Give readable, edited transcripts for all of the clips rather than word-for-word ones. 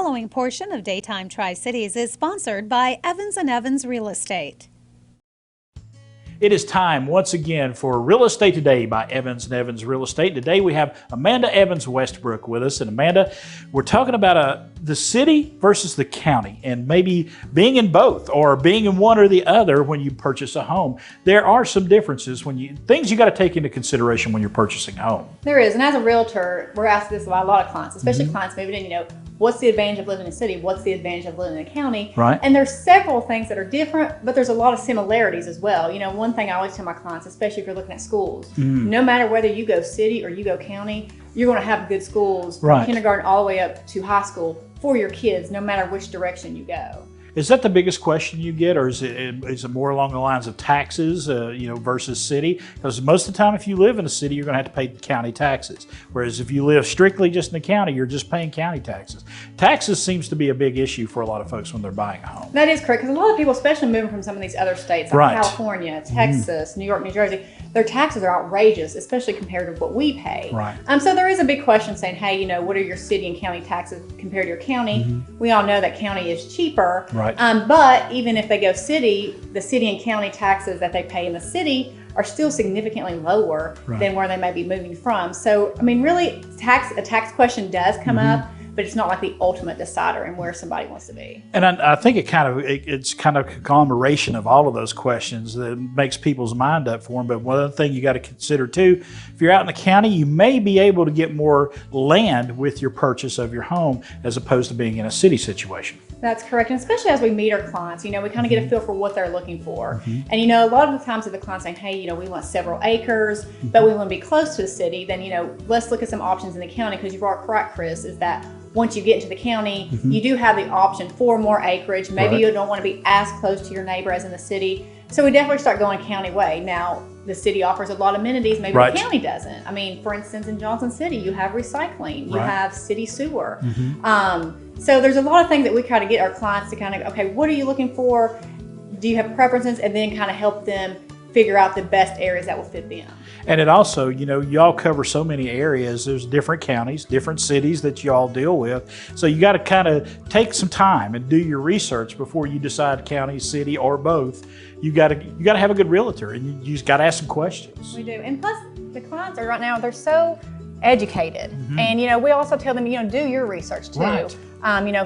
following portion of Daytime Tri-Cities is sponsored by Evans & Evans Real Estate. It is time once again for Real Estate Today by Evans & Evans Real Estate. Today we have Amanda Evans Westbrook with us. And Amanda, we're talking about the city versus the county and maybe being in both or being in one or the other when you purchase a home. There are some differences things you got to take into consideration when you're purchasing a home. There is, and as a realtor, we're asked this by a lot of clients, especially clients maybe didn't, what's the advantage of living in a city? What's the advantage of living in a county? Right. And there's several things that are different, but there's a lot of similarities as well. One thing I always tell my clients, especially if you're looking at schools, no matter whether you go city or you go county, you're going to have good schools from kindergarten all the way up to high school for your kids, no matter which direction you go. Is that the biggest question you get, or is it more along the lines of taxes, versus city? Because most of the time, if you live in a city, you're going to have to pay county taxes. Whereas if you live strictly just in the county, you're just paying county taxes. Taxes seems to be a big issue for a lot of folks when they're buying a home. That is correct, because a lot of people, especially moving from some of these other states like California, Texas, New York, New Jersey, their taxes are outrageous, especially compared to what we pay. Right. So there is a big question saying, hey, what are your city and county taxes compared to your county? We all know that county is cheaper. Right. But even if they go city, the city and county taxes that they pay in the city are still significantly lower than where they may be moving from. So, really, a tax question does come up, but it's not like the ultimate decider in where somebody wants to be. And I think it's kind of a conglomeration of all of those questions that makes people's mind up for them. But one other thing you got to consider too, if you're out in the county, you may be able to get more land with your purchase of your home as opposed to being in a city situation. That's correct, and especially as we meet our clients, we kind of get a feel for what they're looking for. And a lot of the times if the client's saying, hey, we want several acres, but we want to be close to the city, then let's look at some options in the county, because you are correct, Chris, is that once you get into the county, you do have the option for more acreage. Maybe you don't want to be as close to your neighbor as in the city. So we definitely start going county way. Now, the city offers a lot of amenities, maybe the county doesn't. For instance, in Johnson City, you have recycling, you have city sewer. So there's a lot of things that we try to get our clients to kind of, okay, what are you looking for? Do you have preferences? And then kind of help them figure out the best areas that will fit them. And it also, y'all cover so many areas. There's different counties, different cities that y'all deal with. So you got to kind of take some time and do your research before you decide county, city, or both. You got to have a good realtor, and you just got to ask some questions. We do, and plus the clients are right now, they're so educated, and we also tell them, do your research too.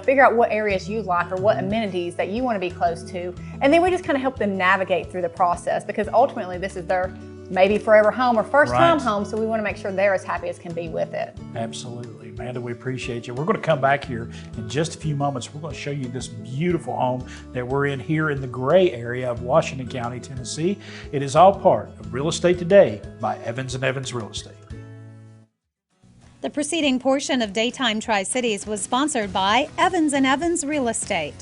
Figure out what areas you like or what amenities that you want to be close to, and then we just kind of help them navigate through the process, because ultimately this is their maybe forever home or first time home, so we want to make sure they're as happy as can be with it. Absolutely. Amanda, we appreciate you. We're going to come back here in just a few moments. We're going to show you this beautiful home that we're in here in the gray area of Washington County, Tennessee. It is all part of Real Estate Today by Evans & Evans Real Estate. The preceding portion of Daytime Tri-Cities was sponsored by Evans & Evans Real Estate.